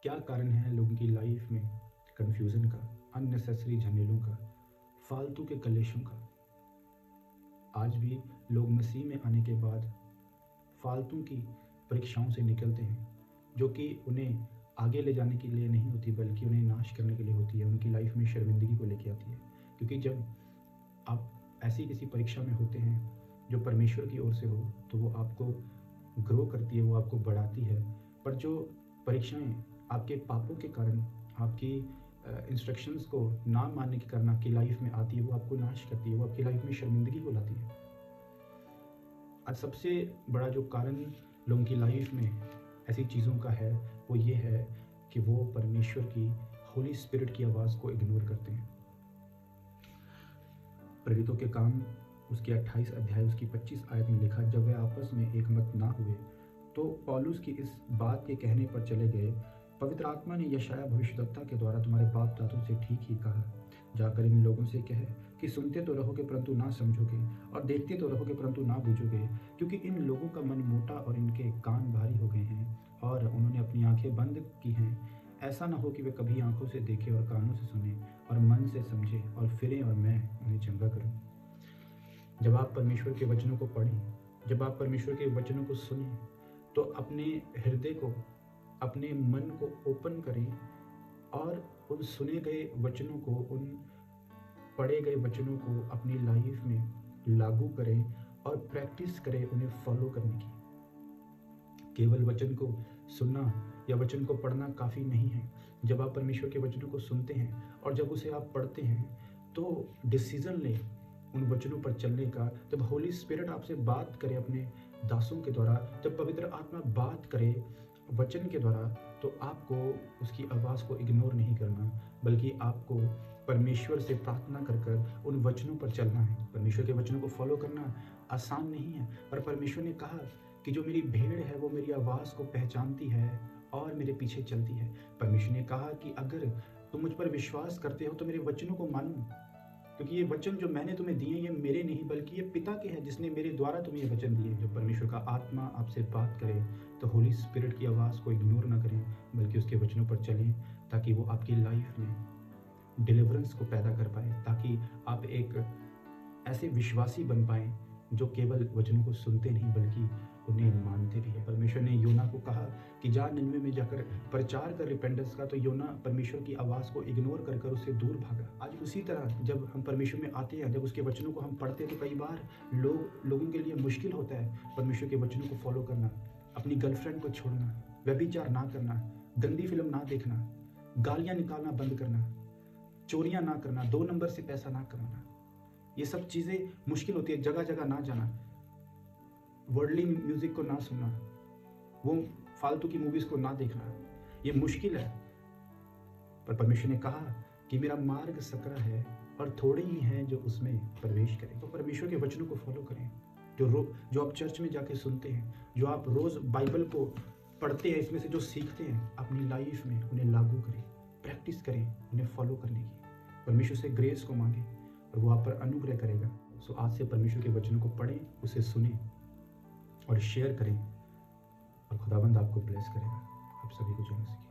क्या कारण है लोगों की लाइफ में कन्फ्यूज़न का, अननेसेसरी झमेलों का, फालतू के कलेशों का? आज भी लोग मसीह में आने के बाद फालतू की परीक्षाओं से निकलते हैं, जो कि उन्हें आगे ले जाने के लिए नहीं होती बल्कि उन्हें नाश करने के लिए होती है, उनकी लाइफ में शर्मिंदगी को लेके आती है। क्योंकि जब आप ऐसी किसी परीक्षा में होते हैं जो परमेश्वर की ओर से हो, तो वो आपको ग्रो करती है, वो आपको बढ़ाती है। पर जो परीक्षाएँ आपके पापों के कारण, आपकी इंस्ट्रक्शंस को ना मानने के कारण आपकी लाइफ में आती है, वो आपको नाश करती है, वो आपकी लाइफ में शर्मिंदगी को लाती है। आज सबसे बड़ा जो कारण लोगों की लाइफ में ऐसी चीज़ों का है, वो ये है कि वो परमेश्वर की होली स्पिरिट की आवाज़ को इग्नोर करते हैं। प्रेरितों के काम उसके 28 अध्याय उसकी 25 आयत में लिखा, जब वे आपस में एक मत ना हुए तो पौलुस की इस बात के कहने पर चले गए, पवित्र आत्मा ने यशायाह भविष्यद्वक्ता के द्वारा तुम्हारे बाप दादों से ठीक ही कहा, जाकर इन लोगों से कहे कि सुनते तो रहोगे परंतु ना समझोगे, और देखते तो रहोगे परंतु ना बूझोगे, क्योंकि इन लोगों का मन मोटा और इनके कान भारी हो गए हैं और उन्होंने अपनी आंखें बंद की हैं। ऐसा ना हो कि वे कभी आंखों से देखें और कानों से सुने और मन से समझे और फिरें और मैं उन्हें चंगा करूं। जब आप परमेश्वर के वचनों को पढ़ें, जब आप परमेश्वर के वचनों को सुनें, तो अपने हृदय को, अपने मन को ओपन करें और उन सुने गए वचनों को, उन पढ़े गए वचनों को अपनी लाइफ में लागू करें और प्रैक्टिस करें उन्हें फॉलो करने की। केवल वचन को सुनना या वचन को पढ़ना काफ़ी नहीं है। जब आप परमेश्वर के वचनों को सुनते हैं और जब उसे आप पढ़ते हैं, तो डिसीज़न लें उन वचनों पर चलने का। जब होली स्पिरिट आपसे बात करे अपने दासों के द्वारा, जब पवित्र आत्मा बात करे वचन के द्वारा, तो आपको उसकी आवाज़ को इग्नोर नहीं करना, बल्कि आपको परमेश्वर से प्रार्थना कर कर उन वचनों पर चलना है। परमेश्वर के वचनों को फॉलो करना आसान नहीं है, पर परमेश्वर ने कहा कि जो मेरी भेड़ है वो मेरी आवाज़ को पहचानती है और मेरे पीछे चलती है। परमेश्वर ने कहा कि अगर तुम मुझ पर विश्वास करते हो तो मेरे वचनों को मानो, क्योंकि ये वचन जो मैंने तुम्हें दिए ये मेरे नहीं बल्कि ये पिता के हैं जिसने मेरे द्वारा तुम्हें ये वचन दिए। जब परमेश्वर का आत्मा आपसे बात करे तो होली स्पिरिट की आवाज़ को इग्नोर ना करें, बल्कि उसके वचनों पर चलें, ताकि वो आपकी लाइफ में डिलीवरेंस को पैदा कर पाए, ताकि आप एक ऐसे विश्वासी बन पाएँ जो केवल वचनों को सुनते नहीं बल्कि उन्हें मानते भी हैं। परमेश्वर ने योना को कहा कि जा निनवे में जाकर प्रचार कर रिपेंटेंस का, तो योना परमेश्वर की आवाज़ को इग्नोर कर कर उससे दूर भागा। आज उसी तरह जब हम परमेश्वर में आते हैं, जब उसके वचनों को हम पढ़ते हैं, तो कई बार लोगों के लिए मुश्किल होता है परमेश्वर के वचनों को फॉलो करना। अपनी गर्लफ्रेंड को छोड़ना, व्यभिचार ना करना, गंदी फिल्म ना देखना, गालियाँ निकालना बंद करना, चोरियाँ ना करना, 2 नंबर से पैसा ना कमाना, ये सब चीज़ें मुश्किल होती है। जगह जगह ना जाना, वर्ल्डली म्यूज़िक को ना सुनना, वो फालतू की मूवीज़ को ना देखना, ये मुश्किल है। पर परमेश्वर ने कहा कि मेरा मार्ग सकरा है और थोड़े ही हैं जो उसमें प्रवेश करें। तो परमेश्वर के वचनों को फॉलो करें। जो आप चर्च में जाके सुनते हैं, जो आप रोज़ बाइबल को पढ़ते हैं, इसमें से जो सीखते हैं अपनी लाइफ में उन्हें लागू करें, प्रैक्टिस करें उन्हें फॉलो करने की। परमेश्वर से ग्रेस को मांगें और वो आप पर अनुग्रह करेगा। सो आज से परमेश्वर के वचनों को पढ़ें, उसे सुनें और शेयर करें, और खुदावंद आपको ब्लेस करेगा। आप सभी को जय मसीह।